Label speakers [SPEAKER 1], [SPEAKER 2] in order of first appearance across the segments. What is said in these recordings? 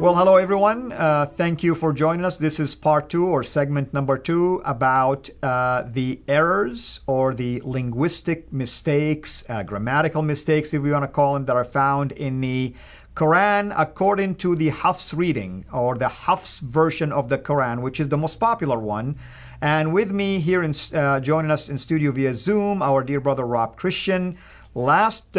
[SPEAKER 1] Well, hello everyone. Thank you for joining us. This is part 2 or segment number 2 about the errors or the linguistic mistakes, grammatical mistakes, if we want to call them, that are found in the Quran according to the Hafs reading or the Hafs version of the Quran, which is the most popular one. And with me here in joining us in studio via Zoom, our dear brother Rob Christian. Last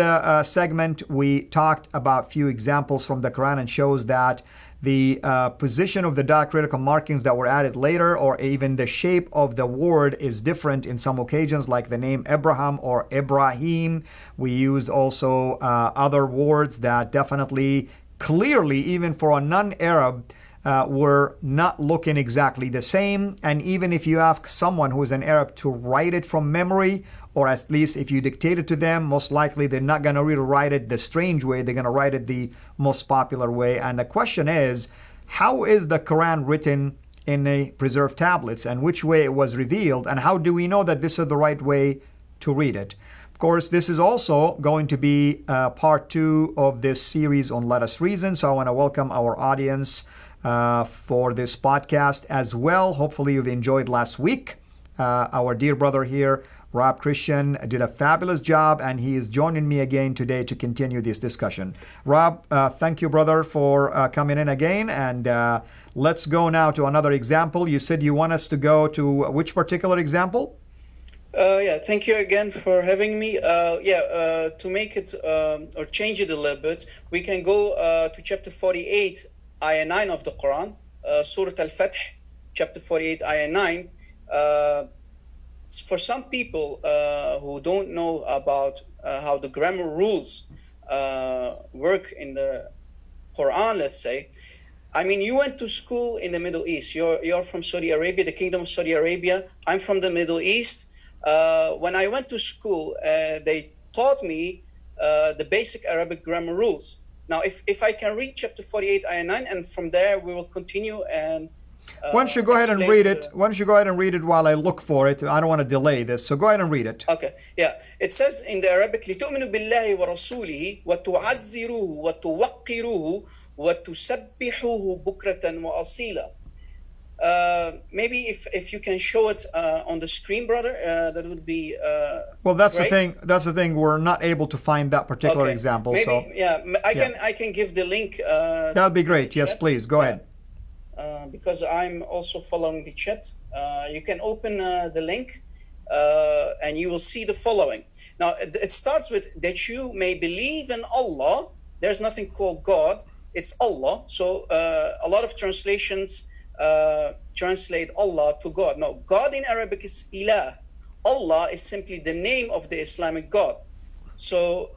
[SPEAKER 1] segment, we talked about few examples from the Quran and shows that the position of the diacritical markings that were added later, or even the shape of the word, is different in some occasions, like the name Abraham or Ibrahim. We used also other words that definitely, clearly, even for a non-Arab, were not looking exactly the same. And even if you ask someone who is an Arab to write it from memory, or at least if you dictate it to them, most likely they're not going to really write it the strange way. They're going to write it the most popular way. And the question is, how is the Quran written in the preserved tablets, and which way it was revealed, and how do we know that this is the right way to read it? Of course, this is also going to be part 2 of this series on Let Us Reason. So I want to welcome our audience for this podcast as well. Hopefully you've enjoyed last week. Our dear brother here, Rob Christian, did a fabulous job, and he is joining me again today to continue this discussion. Rob, thank you, brother, for coming in again. And let's go now to another example. You said you want us to go to which particular example?
[SPEAKER 2] Yeah, thank you again for having me. To make it or change it a little bit, we can go to chapter 48, ayah 9 of the Quran, Surah Al-Fath, chapter 48, ayah 9. For some people who don't know about how the grammar rules work in the Quran, let's say, I mean, you went to school in the Middle East. You're from Saudi Arabia, the Kingdom of Saudi Arabia. I'm from the Middle East. When I went to school, they taught me the basic Arabic grammar rules. Now, if I can read chapter 48, ayah 9, and from there we will continue and
[SPEAKER 1] why don't you go ahead and read it? Why don't you go ahead and read it while I look for it? I don't want to delay this, so go ahead and read it.
[SPEAKER 2] Okay, yeah. It says in the Arabic, لِتُؤْمِنُوا بِاللَّهِ وَرَسُولِهِ وَتُعَزِّرُوهُ وَتُوَقِّرُوهُ وَتُسَبِّحُوهُ بُكْرَةً وَأَصِيلًا. Maybe if you can show it on the screen, brother, that would be
[SPEAKER 1] well, that's
[SPEAKER 2] great.
[SPEAKER 1] the thing. That's the thing. We're not able to find that particular example.
[SPEAKER 2] Maybe,
[SPEAKER 1] so
[SPEAKER 2] yeah, I can give the link.
[SPEAKER 1] That'd be great. Yes, please go ahead.
[SPEAKER 2] Because I'm also following the chat. You can open the link and you will see the following. Now, it starts with that you may believe in Allah. There's nothing called God. It's Allah. So a lot of translations translate Allah to God. No, God in Arabic is Ilah. Allah is simply the name of the Islamic God. So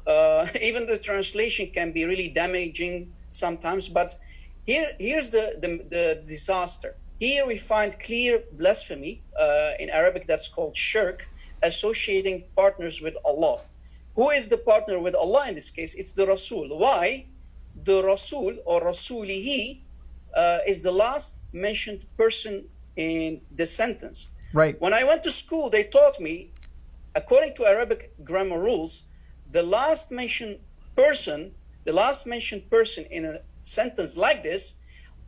[SPEAKER 2] even the translation can be really damaging sometimes, but here's the disaster. Here we find clear blasphemy in Arabic, that's called shirk, associating partners with Allah. Who is the partner with Allah in this case? It's the Rasul. Why? The Rasul or Rasulihi is the last mentioned person in the sentence.
[SPEAKER 1] Right.
[SPEAKER 2] When I went to school, they taught me, according to Arabic grammar rules, the last mentioned person in a sentence like this,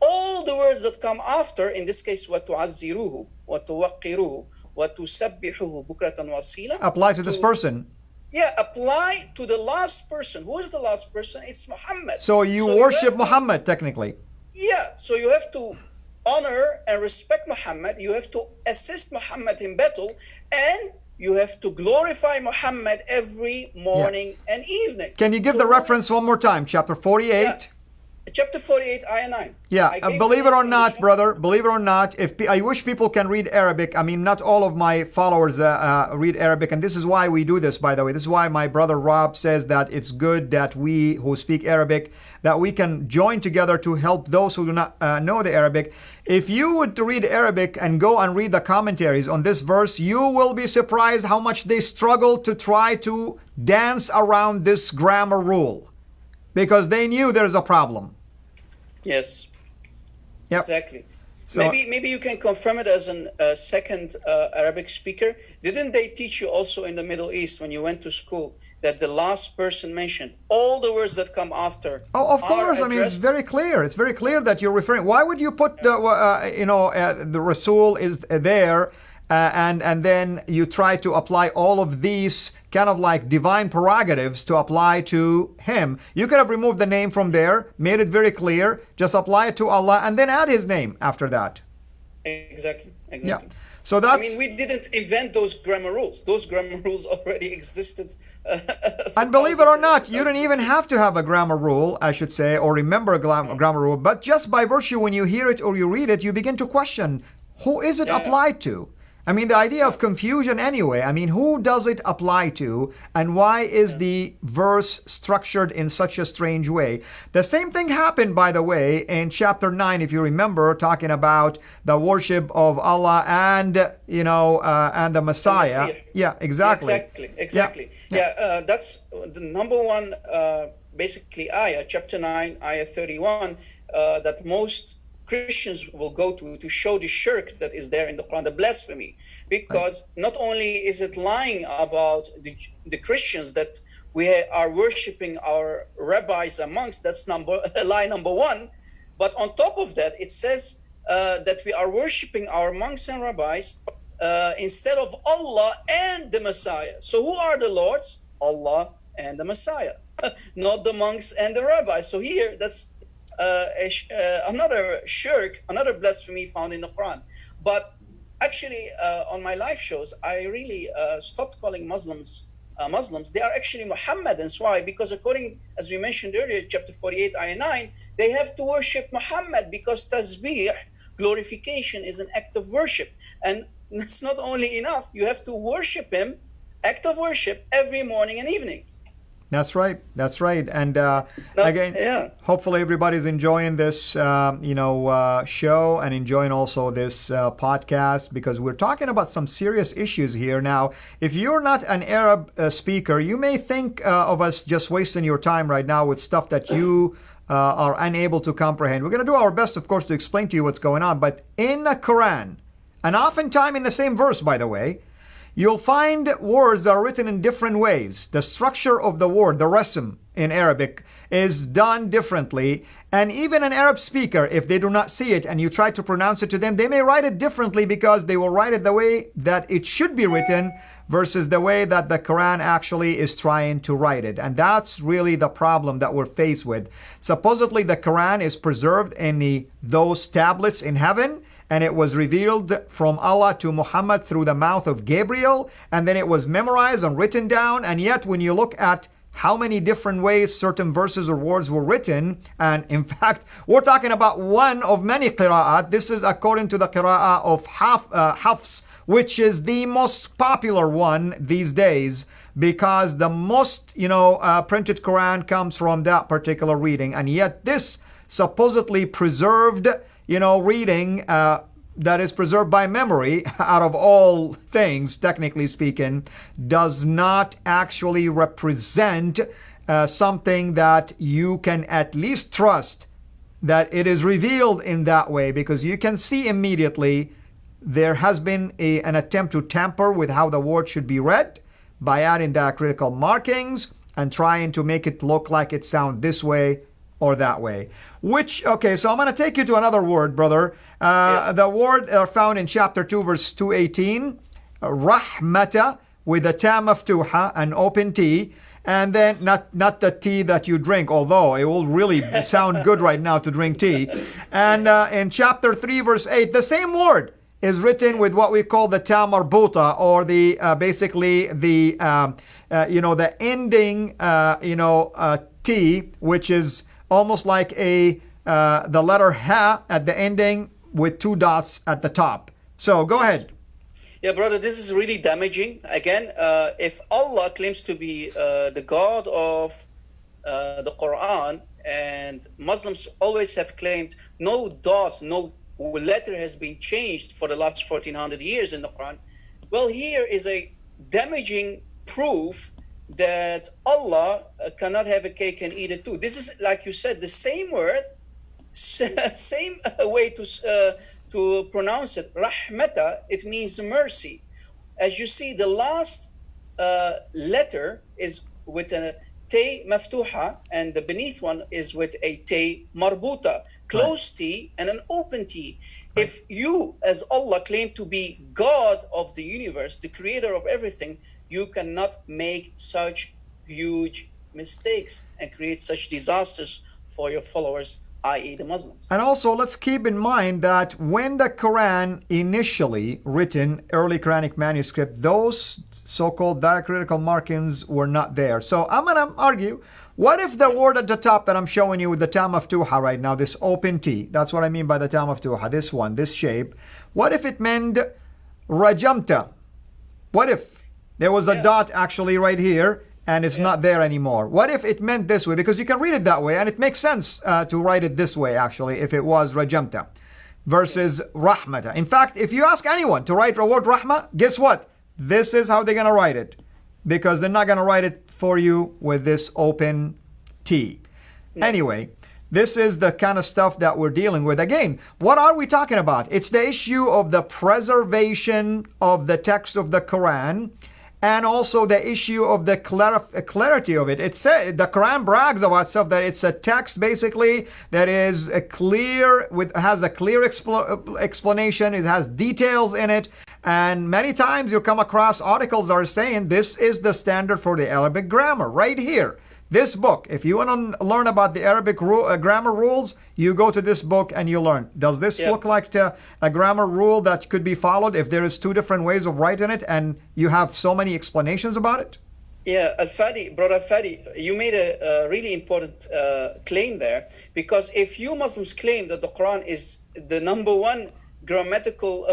[SPEAKER 2] all the words that come after, in this case, وَتُعَزِّرُوهُ وَتُوَقِّرُوهُ وَتُسَبِّحُوهُ بُكْرَةً وَأَصِيلًا,
[SPEAKER 1] apply to this person.
[SPEAKER 2] Yeah, apply to the last person. Who is the last person? It's Muhammad.
[SPEAKER 1] So you worship Muhammad, technically.
[SPEAKER 2] Yeah, so you have to honor and respect Muhammad. You have to assist Muhammad in battle, and you have to glorify Muhammad every morning and evening.
[SPEAKER 1] Can you give the reference one more time? Chapter 48.
[SPEAKER 2] Yeah. Chapter 48, ayah 9.
[SPEAKER 1] Yeah, believe it or not, brother, believe it or not, I wish people can read Arabic. I mean, not all of my followers read Arabic, and this is why we do this, by the way. This is why my brother Rob says that it's good that we who speak Arabic, that we can join together to help those who do not know the Arabic. If you would read Arabic and go and read the commentaries on this verse, you will be surprised how much they struggle to try to dance around this grammar rule, because they knew there's a problem.
[SPEAKER 2] Yes.
[SPEAKER 1] Yep.
[SPEAKER 2] Exactly.
[SPEAKER 1] So,
[SPEAKER 2] maybe you can confirm it as a second Arabic speaker. Didn't they teach you also in the Middle East when you went to school that the last person mentioned, all the words that come after.
[SPEAKER 1] Oh, of course. I mean, it's very clear. It's very clear that you're referring. Why would you put the Rasul is there, and then you try to apply all of these kind of like divine prerogatives to apply to him? You could have removed the name from there, made it very clear, just apply it to Allah, and then add his name after that.
[SPEAKER 2] Exactly.
[SPEAKER 1] Yeah. So that's.
[SPEAKER 2] I mean, we didn't invent those grammar rules. Those grammar rules already existed.
[SPEAKER 1] And believe it or not, you don't even have to have a grammar rule, I should say, or remember a grammar rule. But just by virtue, when you hear it or you read it, you begin to question, who is it applied to? I mean, the idea of confusion anyway. I mean, who does it apply to, and why is the verse structured in such a strange way? The same thing happened, by the way, in chapter 9, if you remember, talking about the worship of Allah and, and the Messiah. Yeah, exactly.
[SPEAKER 2] Exactly. Yeah, that's the number one, basically, ayah, chapter 9, ayah 31, that most Christians will go to show the shirk that is there in the Quran, the blasphemy, because not only is it lying about the Christians that we are worshiping our rabbis and monks, that's lie number one, but on top of that, it says that we are worshiping our monks and rabbis instead of Allah and the Messiah. So who are the lords? Allah and the Messiah, not the monks and the rabbis. So here, that's another shirk, another blasphemy found in the Quran. But actually, on my live shows, I really stopped calling Muslims Muslims. They are actually Muhammadans. Why? Because according, as we mentioned earlier, chapter 48, ayah 9, they have to worship Muhammad because tasbih, glorification, is an act of worship. And that's not only enough. You have to worship him, act of worship, every morning and evening.
[SPEAKER 1] That's right. That's right. And again, hopefully everybody's enjoying this, show and enjoying also this podcast, because we're talking about some serious issues here. Now, if you're not an Arab speaker, you may think of us just wasting your time right now with stuff that you are unable to comprehend. We're going to do our best, of course, to explain to you what's going on. But in the Quran, and oftentimes in the same verse, by the way, you'll find words that are written in different ways. The structure of the word, the rasm in Arabic, is done differently. And even an Arab speaker, if they do not see it and you try to pronounce it to them, they may write it differently because they will write it the way that it should be written versus the way that the Quran actually is trying to write it. And that's really the problem that we're faced with. Supposedly the Quran is preserved in those tablets in heaven, and it was revealed from Allah to Muhammad through the mouth of Gabriel, and then it was memorized and written down. And yet when you look at how many different ways certain verses or words were written, and in fact, we're talking about one of many qira'at. This is according to the qira'ah of Hafs, which is the most popular one these days, because the most, printed Quran comes from that particular reading. And yet this supposedly preserved reading that is preserved by memory out of all things, technically speaking, does not actually represent something that you can at least trust that it is revealed in that way, because you can see immediately there has been an attempt to tamper with how the word should be read by adding diacritical markings and trying to make it look like it sounds this way or that way. So I'm going to take you to another word, brother. Yes. The word found in chapter 2, verse 218, rahmata, with a ta maftuha, an open T, and then not the tea that you drink, although it will really sound good right now to drink tea. And in chapter 3, verse 8, the same word is written with what we call the ta marbuta, or the the ending T, which is almost like the letter ha at the ending with two dots at the top. So go ahead.
[SPEAKER 2] Yeah, brother, this is really damaging. Again, if Allah claims to be the God of the Quran, and Muslims always have claimed no dot, no letter has been changed for the last 1400 years in the Quran, well, here is a damaging proof that Allah cannot have a cake and eat it too. This is, like you said, the same word, same way to pronounce it. Rahmata, it means mercy. As you see, the last letter is with a T maftuha, and the beneath one is with a T marbuta, closed T and an open T. Right. If you, as Allah, claim to be God of the universe, the creator of everything, you cannot make such huge mistakes and create such disasters for your followers, i.e. the Muslims.
[SPEAKER 1] And also, let's keep in mind that when the Quran initially written, early Quranic manuscript, those so-called diacritical markings were not there. So I'm going to argue, what if the word at the top that I'm showing you with the ta maftuha right now, this open T, that's what I mean by the ta maftuha, this one, this shape, what if it meant rajamta? What if there was a dot actually right here, and it's not there anymore? What if it meant this way? Because you can read it that way, and it makes sense to write it this way, actually, if it was rajamta versus rahmata. In fact, if you ask anyone to write the word rahma, guess what? This is how they're going to write it, because they're not going to write it for you with this open T. Anyway, this is the kind of stuff that we're dealing with. Again, what are we talking about? It's the issue of the preservation of the text of the Quran, and also the issue of the clarity of it. It says the Quran brags about stuff that it's a text basically that is has a clear explanation. It has details in it, and many times you'll come across articles that are saying this is the standard for the Arabic grammar right here. This book, if you want to learn about the Arabic grammar rules, you go to this book and you learn. Does this look like a grammar rule that could be followed if there is two different ways of writing it and you have so many explanations about it?
[SPEAKER 2] Yeah, Brother Fadi, you made a really important claim there, because if you Muslims claim that the Quran is the number one grammatical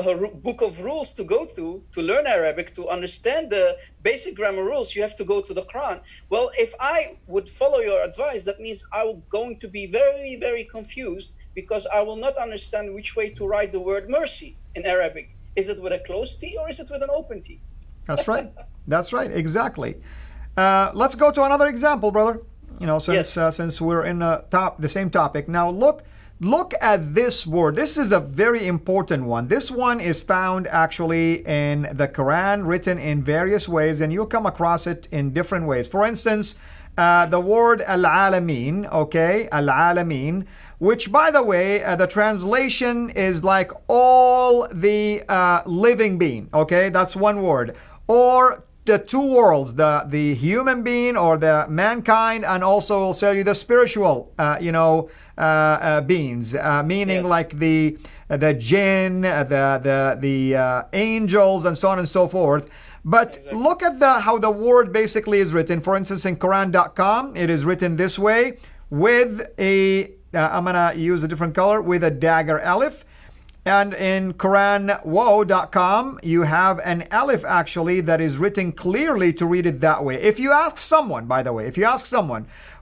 [SPEAKER 2] book of rules to go through, to learn Arabic, to understand the basic grammar rules, you have to go to the Quran. Well, if I would follow your advice, that means I'm going to be very, very confused, because I will not understand which way to write the word mercy in Arabic. Is it with a closed T or is it with an open T?
[SPEAKER 1] That's right. That's right. Exactly. Let's go to another example, brother. Since we're in the same topic. Now, Look at this word. This is a very important one. This one is found actually in the Quran, written in various ways, and you'll come across it in different ways. For instance, the word al-alamin, okay, al-alamin, which, by the way, the translation is like all the living being, okay? That's one word. Or the two worlds, the human being or the mankind, and also will tell you the spiritual, beings, meaning like the jinn, the angels, and so on and so forth. But look at how the word basically is written. For instance, in Quran.com, it is written this way with I'm gonna use a different color, with a dagger alif. And in QuranWow.com, you have an alif actually that is written clearly to read it that way. If you ask someone, by the way,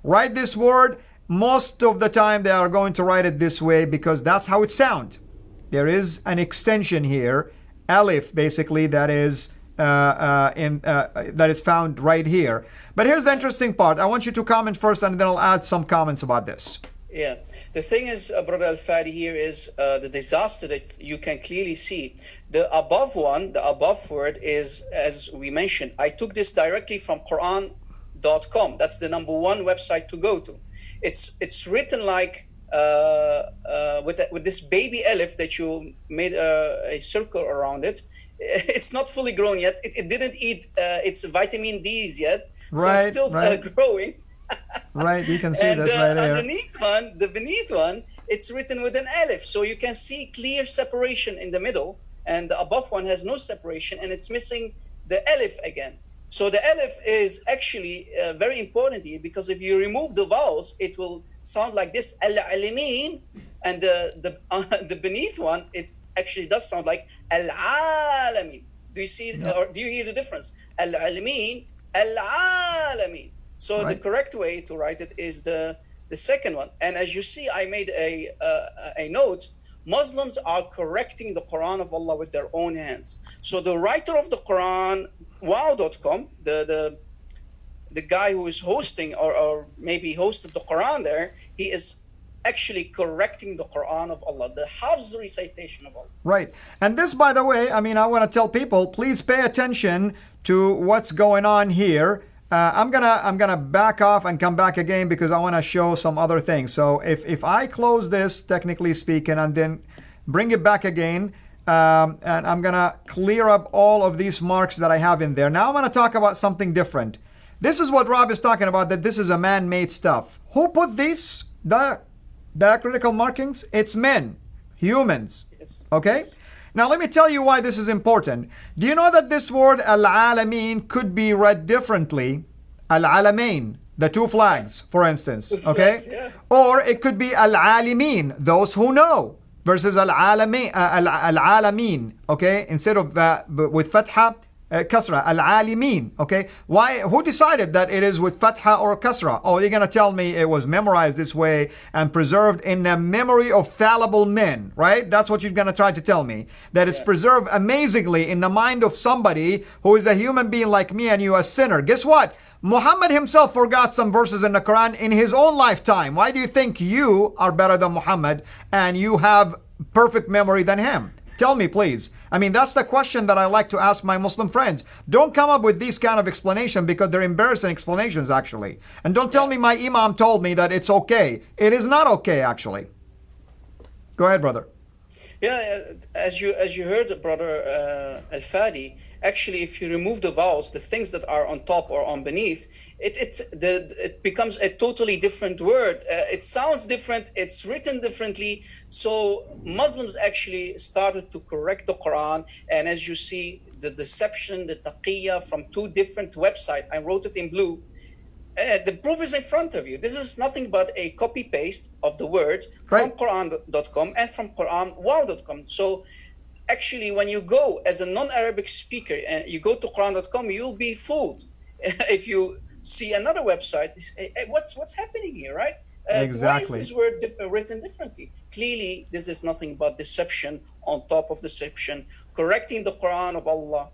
[SPEAKER 1] write this word, most of the time they are going to write it this way because that's how it sounds. There is an extension here, alif, basically, that is found right here. But here's the interesting part. I want you to comment first, and then I'll add some comments about this.
[SPEAKER 2] Yeah, the thing is, Brother Al-Fadi, here is the disaster that you can clearly see. The above word is, as we mentioned, I took this directly from Quran.com. That's the number one website to go to. It's written like with this baby alif that you made a circle around it. It's not fully grown yet. It didn't eat its vitamin D's yet, so it's still growing.
[SPEAKER 1] Right, you can see this right there.
[SPEAKER 2] The beneath one, it's written with an alif, so you can see clear separation in the middle, and the above one has no separation, and it's missing the alif again. So the alif is actually very important here, because if you remove the vowels, it will sound like this, al-alimin, and the beneath one, it actually does sound like al-alamin. Do you see, or do you hear the difference? Al-alimin, al-alamin. So the correct way to write it is the second one. And as you see, I made a note. Muslims are correcting the Quran of Allah with their own hands. So the writer of the Quran, wow.com, the guy who is hosting or maybe hosted the Quran there, he is actually correcting the Quran of Allah, the Hafs recitation of Allah.
[SPEAKER 1] Right. And this, by the way, I want to tell people, please pay attention to what's going on here. I'm gonna back off and come back again because I want to show some other things. So if I close this, technically speaking, and then bring it back again, and I'm gonna clear up all of these marks that I have in there. Now I'm gonna talk about something different. This is what Rob is talking about, that this is a man-made stuff. Who put these diacritical markings? It's men, humans.
[SPEAKER 2] Yes.
[SPEAKER 1] Okay.
[SPEAKER 2] Yes.
[SPEAKER 1] Now let me tell you why this is important. Do you know that this word al-alamin could be read differently? Al-alamain, the two flags, for instance. Okay?
[SPEAKER 2] Flags, yeah.
[SPEAKER 1] Or it could be al-alimin, those who know, versus al-alamin, okay? Instead of with fatha, kasra, al-alimin, okay? Why? Who decided that it is with fatha or kasra? Oh, you're going to tell me it was memorized this way and preserved in the memory of fallible men, right? That's what you're going to try to tell me. That it's preserved amazingly in the mind of somebody who is a human being like me and you, a sinner. Guess what? Muhammad himself forgot some verses in the Quran in his own lifetime. Why do you think you are better than Muhammad and you have perfect memory than him? Tell me, please. I mean, that's the question that I like to ask my Muslim friends. Don't come up with these kind of explanations because they're embarrassing explanations, actually. And don't tell me my imam told me that it's okay. It is not okay, actually. Go ahead, brother.
[SPEAKER 2] Yeah, as you heard, brother Al-Fadi, actually, if you remove the vowels, the things that are on top or on beneath, it becomes a totally different word. It sounds different. It's written differently. So Muslims actually started to correct the Quran. And as you see, the deception, the taqiyya from two different websites, I wrote it in blue. The proof is in front of you. This is nothing but a copy-paste of the word from Quran.com and from QuranWow.com. So actually, when you go as a non-Arabic speaker and you go to Quran.com, you'll be fooled. If you see another website, what's happening here, right?
[SPEAKER 1] Exactly.
[SPEAKER 2] Why is this word written differently? Clearly, this is nothing but deception on top of deception, correcting the Quran of Allah.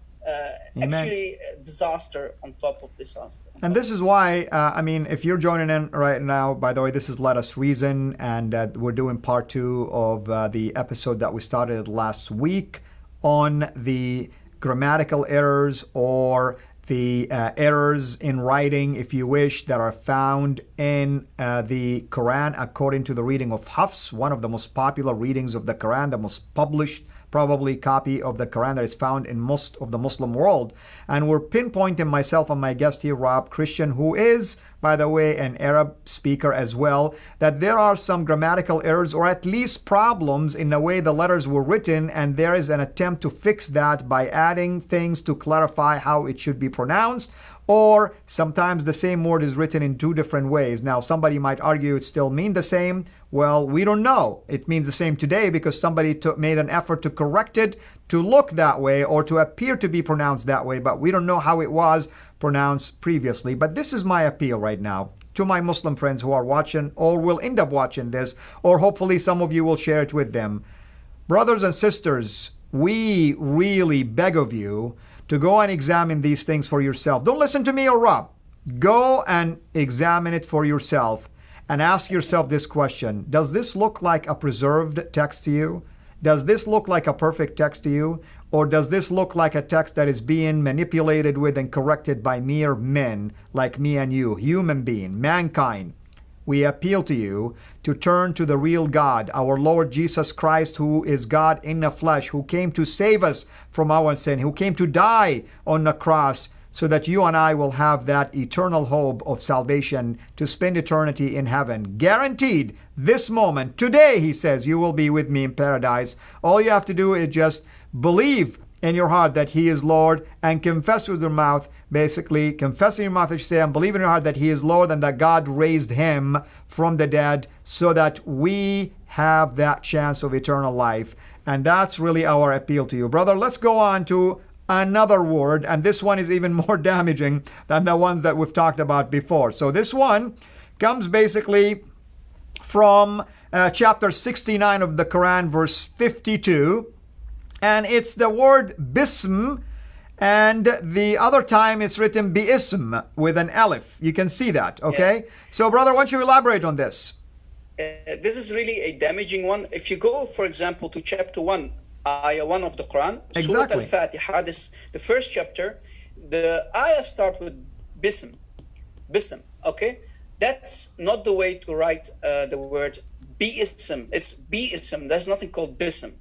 [SPEAKER 2] Actually, disaster on top of disaster.
[SPEAKER 1] And this is why, I mean, if you're joining in right now, by the way, this is Let Us Reason, and we're doing part 2 of the episode that we started last week on the grammatical errors or the errors in writing, if you wish, that are found in the Quran according to the reading of Hafs, one of the most popular readings of the Quran, the most published probably copy of the Quran that is found in most of the Muslim world. And we're pinpointing, myself and my guest here, Rob Christian, who is, by the way, an Arab speaker as well, that there are some grammatical errors or at least problems in the way the letters were written, and there is an attempt to fix that by adding things to clarify how it should be pronounced, or sometimes the same word is written in two different ways. Now, somebody might argue it still means the same. Well, we don't know. It means the same today because somebody made an effort to correct it to look that way or to appear to be pronounced that way, but we don't know how it was pronounced previously. But this is my appeal right now to my Muslim friends who are watching or will end up watching this, or hopefully some of you will share it with them. Brothers and sisters, we really beg of you to go and examine these things for yourself. Don't listen to me or Rob. Go and examine it for yourself and ask yourself this question. Does this look like a preserved text to you? Does this look like a perfect text to you? Or does this look like a text that is being manipulated with and corrected by mere men like me and you, human being, mankind? We appeal to you to turn to the real God, our Lord Jesus Christ, who is God in the flesh, who came to save us from our sin, who came to die on the cross so that you and I will have that eternal hope of salvation to spend eternity in heaven. Guaranteed this moment, today, he says, you will be with me in paradise. All you have to do is just believe in your heart that he is Lord and confess with your mouth, basically confess in your mouth, I should say, and believe in your heart that he is Lord and that God raised him from the dead so that we have that chance of eternal life. And that's really our appeal to you. Brother, let's go on to another word, and this one is even more damaging than the ones that we've talked about before. So this one comes basically from chapter 69 of the Quran, verse 52. And it's the word bism, and the other time it's written bi'ism with an alif. You can see that, okay? Yeah. So, brother, why don't you elaborate on this?
[SPEAKER 2] This is really a damaging one. If you go, for example, to chapter 1, ayah 1 of the Quran,
[SPEAKER 1] exactly.
[SPEAKER 2] Surah Al-Fatiha, the first chapter, the ayah start with bism. Bism. Okay, that's not the way to write the word Bism. It's Bism. There's nothing called Bism.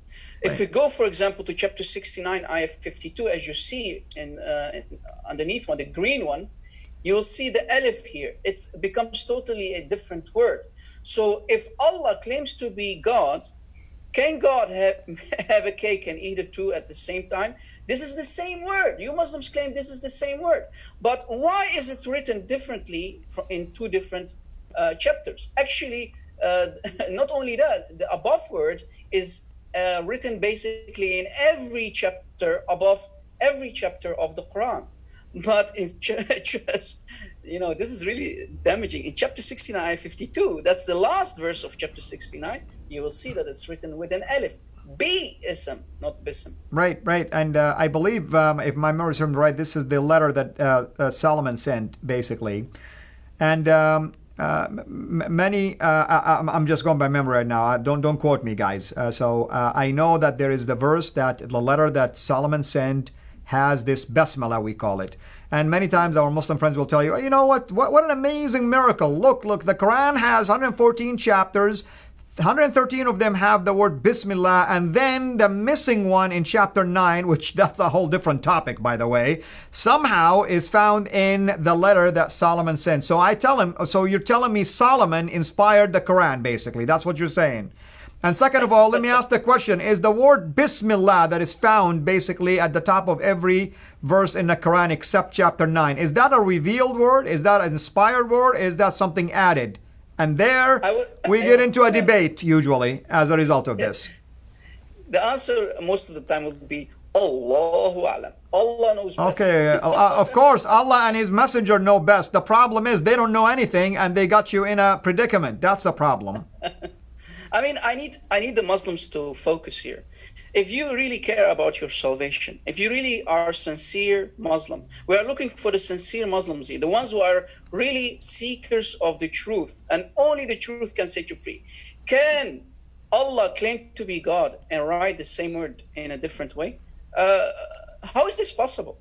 [SPEAKER 2] If we go, for example, to chapter 69, ayah 52, as you see underneath on the green one, you will see the alif here. It becomes totally a different word. So if Allah claims to be God, can God have a cake and eat it too at the same time? This is the same word. You Muslims claim this is the same word. But why is it written differently in two different chapters? Actually, not only that, the above word is written basically in every chapter above every chapter of the Quran. But in just, this is really damaging. In chapter 69, ayah 52, that's the last verse of chapter 69, you will see that it's written with an alif. Bi-ism, not bism.
[SPEAKER 1] Right. And I believe, if my memory serves right, this is the letter that Solomon sent, basically. And many, I'm just going by memory right now. Don't quote me, guys. So I know that there is the verse that the letter that Solomon sent has this basmala, we call it. And many times our Muslim friends will tell you, you know what an amazing miracle. Look, the Quran has 114 chapters. 113 of them have the word Bismillah, and then the missing one in chapter 9, which that's a whole different topic, by the way, somehow is found in the letter that Solomon sent. So I tell him, so you're telling me Solomon inspired the Quran, basically. That's what you're saying. And second of all, let me ask the question, is the word Bismillah that is found basically at the top of every verse in the Quran except chapter 9, is that a revealed word? Is that an inspired word? Is that something added? And there we get into a debate usually as a result of this.
[SPEAKER 2] The answer most of the time would be Allahu A'lam. Allah knows best.
[SPEAKER 1] Okay, of course, Allah and His Messenger know best. The problem is they don't know anything and they got you in a predicament. That's a problem.
[SPEAKER 2] I mean, I need the Muslims to focus here. If you really care about your salvation, if you really are sincere Muslim, we are looking for the sincere Muslims here, the ones who are really seekers of the truth, and only the truth can set you free. Can Allah claim to be God and write the same word in a different way? How is this possible?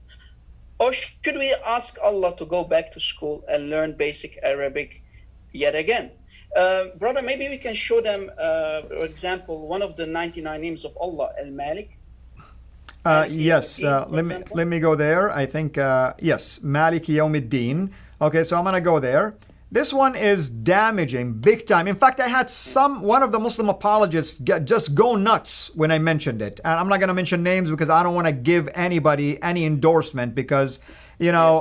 [SPEAKER 2] Or should we ask Allah to go back to school and learn basic Arabic yet again? Brother, maybe we can show them, for example, one of the 99 names of Allah, Al-Malik.
[SPEAKER 1] Yes, let me go there. I think, yes, Malik Yawmiddin. Okay, so I'm going to go there. This one is damaging big time. In fact, I had one of the Muslim apologists just go nuts when I mentioned it. And I'm not going to mention names because I don't want to give anybody any endorsement because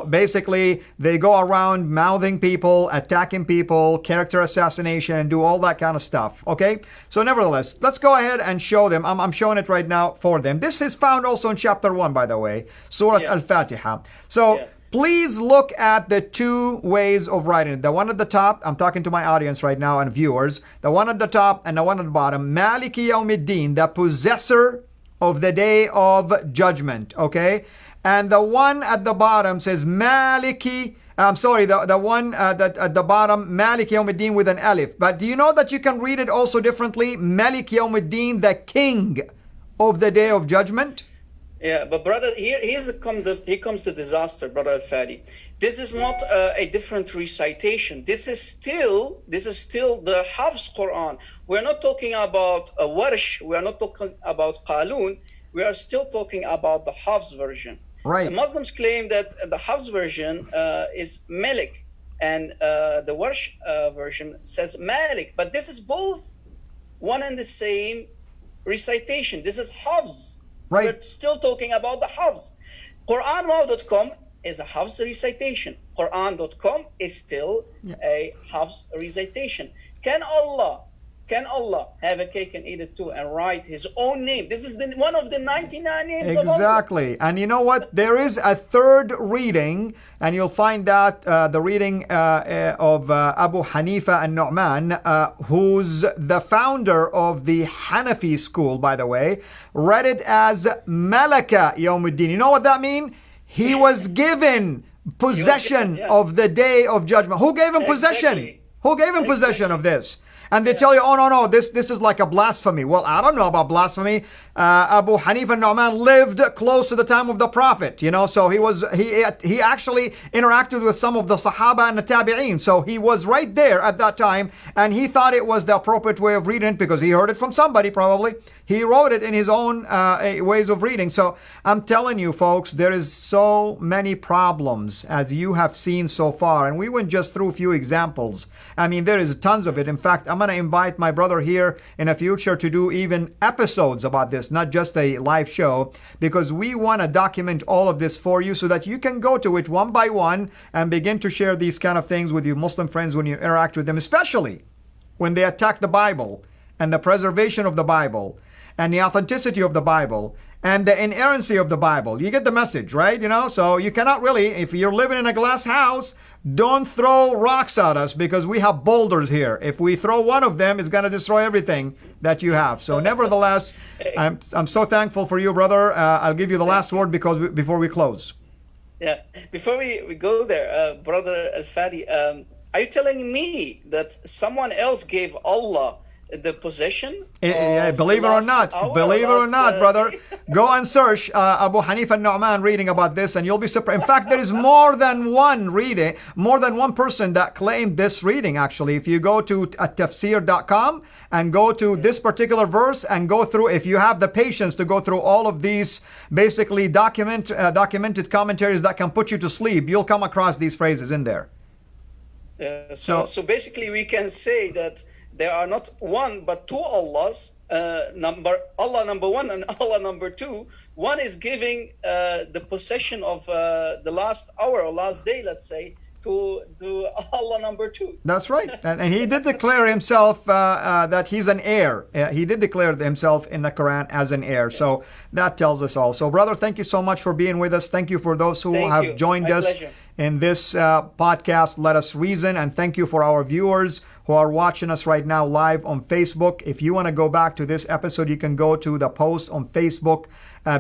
[SPEAKER 1] basically they go around mouthing people, attacking people, character assassination, and do all that kind of stuff. Okay? So nevertheless, let's go ahead and show them. I'm showing it right now for them. This is found also in chapter 1, by the way, Surah Al-Fatiha. So please look at the two ways of writing it. The one at the top, I'm talking to my audience right now and viewers. The one at the top and the one at the bottom, Maliki Yawmiddin, the possessor of the day of judgment. Okay? And the one at the bottom says Maliki, the one that at the bottom, Malik Yawmiddin with an alif. But do you know that you can read it also differently? Malik Yawmiddin, the king of the day of judgment.
[SPEAKER 2] Yeah, but brother, here comes the disaster, brother Fadi. This is not a different recitation. This is still the Hafs Quran. We're not talking about a Warsh. We are not talking about Qalun. We are still talking about the Hafs version.
[SPEAKER 1] Right.
[SPEAKER 2] The Muslims claim that the Hafs version is Malik, and the Warsh version says Malik. But this is both one and the same recitation. This is Hafs.
[SPEAKER 1] Right.
[SPEAKER 2] We're still talking about the Hafs. Quranwow.com is a Hafs recitation. Quran.com is still a Hafs recitation. Can Allah have a cake and eat it too and write His own name? This is one of the 99 names of Allah.
[SPEAKER 1] Exactly. And you know what? There is a third reading, and you'll find that the reading of Abu Hanifa and Nu'man, who's the founder of the Hanafi school, by the way, read it as Malaka Yawmuddin. You know what that means? He was given possession of the day of judgment. Who gave him possession? Who gave him possession of this? And they tell you, oh, no, this is like a blasphemy. Well, I don't know about blasphemy. Abu Hanifa Nu'man lived close to the time of the Prophet, so he actually interacted with some of the Sahaba and the Tabi'een. So he was right there at that time, and he thought it was the appropriate way of reading it because he heard it from somebody probably. He wrote it in his own ways of reading. So I'm telling you, folks, there is so many problems as you have seen so far. And we went just through a few examples. I mean, there is tons of it. In fact, I'm going to invite my brother here in the future to do even episodes about this, not just a live show, because we want to document all of this for you so that you can go to it one by one and begin to share these kind of things with your Muslim friends when you interact with them, especially when they attack the Bible and the preservation of the Bible and the authenticity of the Bible and the inerrancy of the Bible. You get the message, right? So you cannot really, if you're living in a glass house, don't throw rocks at us because we have boulders here. If we throw one of them, it's going to destroy everything that you have. So nevertheless, I'm so thankful for you, brother. I'll give you the last word before we close.
[SPEAKER 2] Yeah, before we go there, Brother Al-Fadi, are you telling me that someone else gave Allah the possession?
[SPEAKER 1] Believe it or not, brother, go and search Abu Hanifa Nu'man reading about this and you'll be surprised. In fact, there is more than one person that claimed this reading actually. If you go to tafsir.com and go to this particular verse and go through, if you have the patience to go through all of these basically documented commentaries that can put you to sleep, you'll come across these phrases in there.
[SPEAKER 2] So basically we can say that there are not one but two Allahs, Allah number one and Allah number two. One is giving the possession of the last hour or last day, let's say, to Allah number two.
[SPEAKER 1] That's right. And he did declare himself that he's an heir. He did declare himself in the Quran as an heir. Yes. So that tells us all. So brother, thank you so much for being with us. Thank you for those who have joined us in this podcast, Let Us Reason. And thank you for our viewers who are watching us right now live on Facebook. If you want to go back to this episode, you can go to the post on Facebook,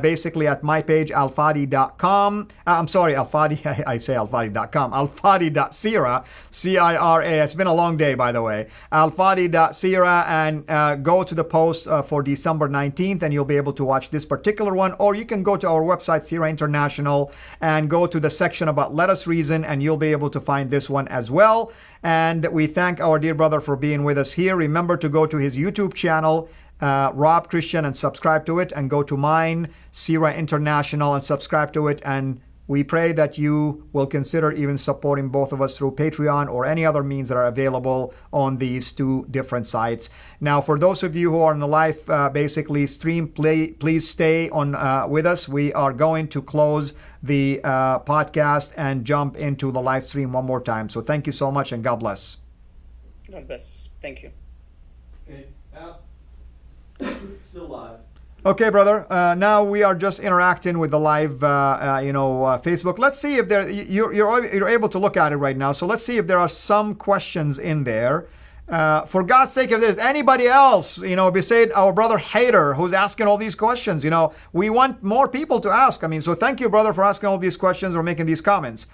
[SPEAKER 1] basically at my page, alfadi.com. I'm sorry, Alfadi, I say alfadi.com, alfadi.CIRA, CIRA. It's been a long day, by the way. Alfadi.CIRA, and go to the post for December 19th, and you'll be able to watch this particular one. Or you can go to our website, CIRA International, and go to the section about Let Us Reason, and you'll be able to find this one as well. And we thank our dear brother for being with us here. Remember to go to his YouTube channel, Rob Christian, and subscribe to it, and go to mine, CIRA International, and subscribe to it. And we pray that you will consider even supporting both of us through Patreon or any other means that are available on these two different sites. Now, for those of you who are on the live basically stream, please stay on with us. We are going to close the podcast and jump into the live stream one more time. So thank you so much, and God bless.
[SPEAKER 2] God bless. Thank you.
[SPEAKER 1] Okay. Still live. Okay, brother. Now we are just interacting with the live, Facebook. Let's see if you're able to look at it right now. So let's see if there are some questions in there. For God's sake, if there's anybody else, besides our brother Hader, who's asking all these questions, we want more people to ask. So thank you, brother, for asking all these questions or making these comments.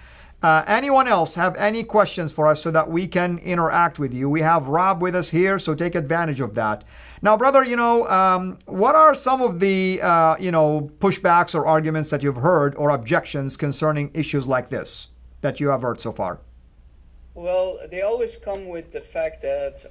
[SPEAKER 1] Anyone else have any questions for us so that we can interact with you? We have Rob with us here, so take advantage of that. Now, brother, what are some of the, pushbacks or arguments that you've heard or objections concerning issues like this that you have heard so far?
[SPEAKER 2] Well, they always come with the fact that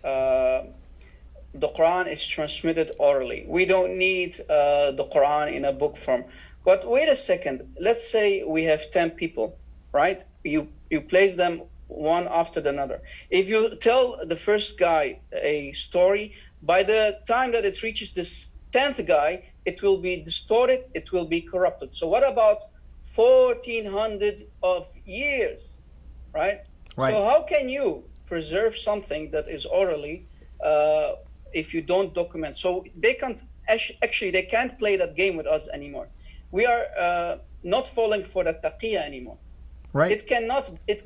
[SPEAKER 2] the Quran is transmitted orally. We don't need the Quran in a book form. But wait a second. Let's say we have 10 people, right? You place them one after another. If you tell the first guy a story, by the time that it reaches this 10th guy, it will be distorted, it will be corrupted. So what about 1400 of years, right? So how can you preserve something that is orally if you don't document? So they can't they can't play that game with us anymore. We are not falling for that taqiyya anymore.
[SPEAKER 1] Right.
[SPEAKER 2] It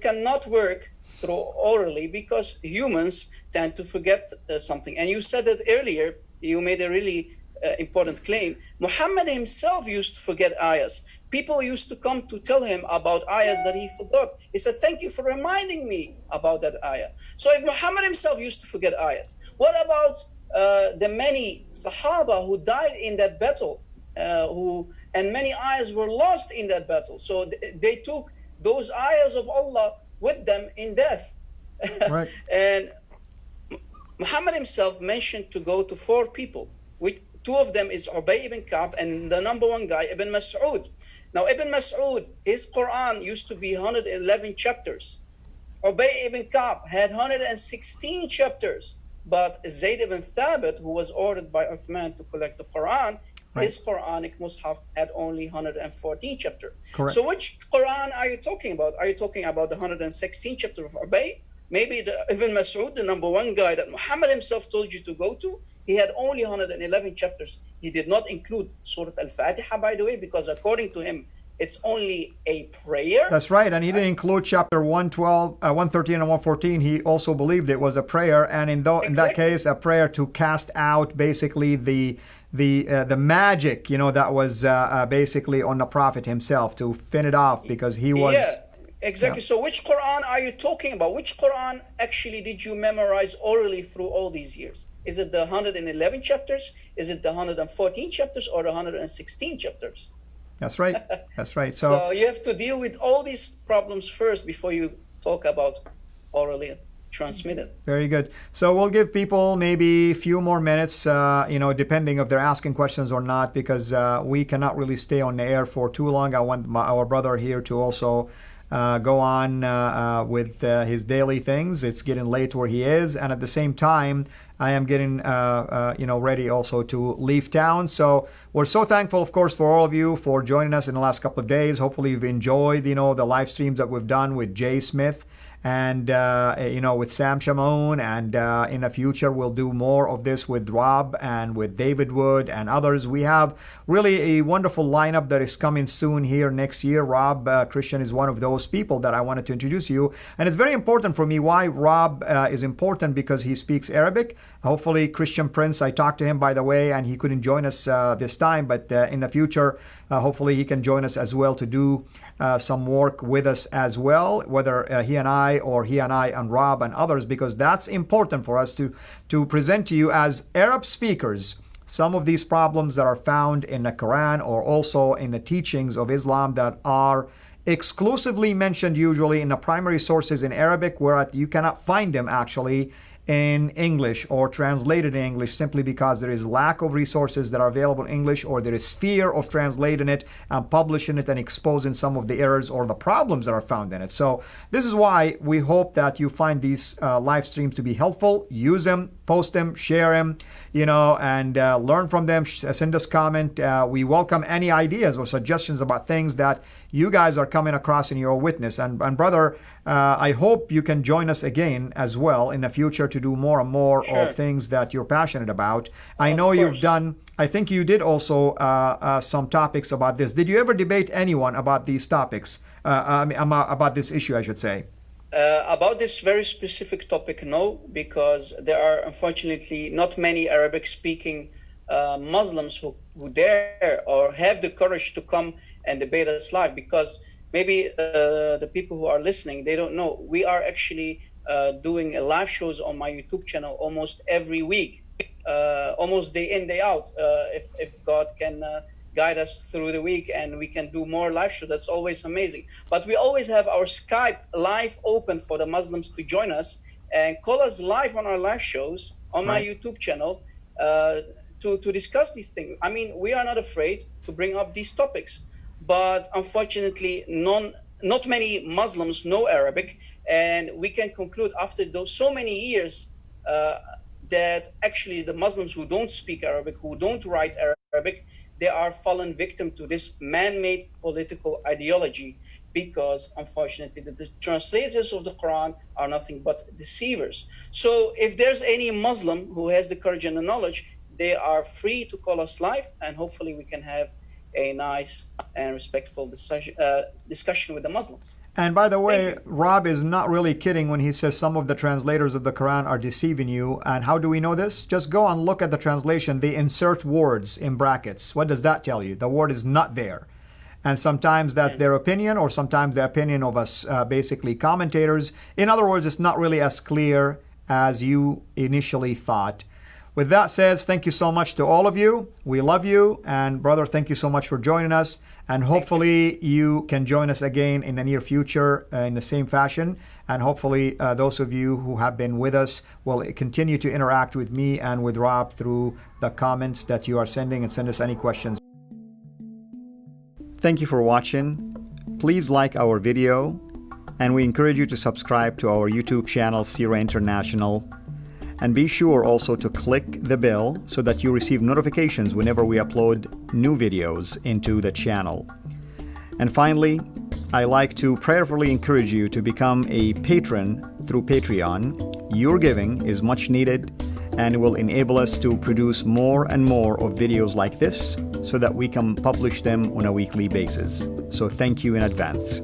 [SPEAKER 2] cannot work through orally because humans tend to forget something. And you said that earlier. You made a really important claim. Muhammad himself used to forget ayahs. People used to come to tell him about ayahs that he forgot. He said, thank you for reminding me about that ayah. So if Muhammad himself used to forget ayahs, what about the many Sahaba who died in that battle, and many ayahs were lost in that battle. So they took those ayahs of Allah with them in death.
[SPEAKER 1] Right.
[SPEAKER 2] And Muhammad himself mentioned to go to 4 people. Two of them is Ubay ibn Ka'b, and the number 1 guy, Ibn Mas'ud. Now, Ibn Mas'ud, his Quran used to be 111 chapters. Ubay ibn Ka'b had 116 chapters. But Zayd ibn Thabit, who was ordered by Uthman to collect the Quran,
[SPEAKER 1] right,
[SPEAKER 2] his Quranic Mus'haf had only 114 chapters.
[SPEAKER 1] Correct.
[SPEAKER 2] So which Quran are you talking about? Are you talking about the 116 chapter of Ubay? Maybe the Ibn Mas'ud, the number 1 guy that Muhammad himself told you to go to, he had only 111 chapters. He did not include Surah Al-Fatiha, by the way, because according to him, it's only a prayer.
[SPEAKER 1] That's right. And he didn't include chapter 112, 113 and 114. He also believed it was a prayer. And in that case, a prayer to cast out basically the magic, that was basically on the Prophet himself, to fin it off, because he was...
[SPEAKER 2] Yeah, exactly. Yeah. So which Quran are you talking about? Which Quran actually did you memorize orally through all these years? Is it the 111 chapters? Is it the 114 chapters, or the 116 chapters?
[SPEAKER 1] That's right. That's right.
[SPEAKER 2] So you have to deal with all these problems first before you talk about orally transmitted.
[SPEAKER 1] Very good. So we'll give people maybe a few more minutes, depending if they're asking questions or not, because we cannot really stay on the air for too long. I want our brother here to also go on with his daily things. It's getting late where he is, and at the same time, I am getting ready also to leave town. So we're so thankful, of course, for all of you for joining us in the last couple of days. Hopefully you've enjoyed the live streams that we've done with Jay Smith and with Sam Shamoun, and in the future we'll do more of this with Rob and with David Wood and others. We have really a wonderful lineup that is coming soon here next year. Rob Christian is one of those people that I wanted to introduce you, and it's very important for me. Why Rob is important? Because he speaks Arabic. Hopefully Christian Prince, I talked to him, by the way, and he couldn't join us this time, but in the future hopefully he can join us as well to do some work with us as well, whether he and I, or he and I and Rob and others, because that's important for us to present to you as Arab speakers some of these problems that are found in the Quran, or also in the teachings of Islam, that are exclusively mentioned usually in the primary sources in Arabic, where you cannot find them actually in English or translated in English, simply because there is lack of resources that are available in English, or there is fear of translating it and publishing it and exposing some of the errors or the problems that are found in it. So this is why we hope that you find these live streams to be helpful. Use them, post them, share them, and learn from them. Send us comment. We welcome any ideas or suggestions about things that you guys are coming across in your witness. And brother, I hope you can join us again as well in the future to do more and more of things that you're passionate about. I know you've done, I think you did also some topics about this. Did you ever debate anyone about these topics, about this issue, I should say?
[SPEAKER 2] About this very specific topic, no, because there are unfortunately not many Arabic speaking Muslims who dare or have the courage to come and debate us live, because maybe the people who are listening, they don't know. We are actually doing live shows on my YouTube channel almost every week, almost day in, day out. If God can guide us through the week and we can do more live shows, that's always amazing. But we always have our Skype live open for the Muslims to join us and call us live on our live shows on my YouTube channel to discuss these things. I mean, we are not afraid to bring up these topics. But unfortunately, not many Muslims know Arabic, and we can conclude after those so many years that actually the Muslims who don't speak Arabic, who don't write Arabic, they are fallen victim to this man-made political ideology, because unfortunately the translators of the Quran are nothing but deceivers. So if there's any Muslim who has the courage and the knowledge, they are free to call us live, and hopefully we can have a nice and respectful discussion with the Muslims.
[SPEAKER 1] And by the way, Rob is not really kidding when he says some of the translators of the Quran are deceiving you. And how do we know this? Just go and look at the translation. They insert words in brackets. What does that tell you? The word is not there. And sometimes that's their opinion, or sometimes the opinion of us, basically commentators. In other words, it's not really as clear as you initially thought. With that said, thank you so much to all of you. We love you. And brother, thank you so much for joining us. And hopefully you can join us again in the near future in the same fashion. And hopefully those of you who have been with us will continue to interact with me and with Rob through the comments that you are sending, and send us any questions. Thank you for watching. Please like our video, and we encourage you to subscribe to our YouTube channel, CIRA International. And be sure also to click the bell so that you receive notifications whenever we upload new videos into the channel. And finally, I like to prayerfully encourage you to become a patron through Patreon. Your giving is much needed and will enable us to produce more and more of videos like this so that we can publish them on a weekly basis. So thank you in advance.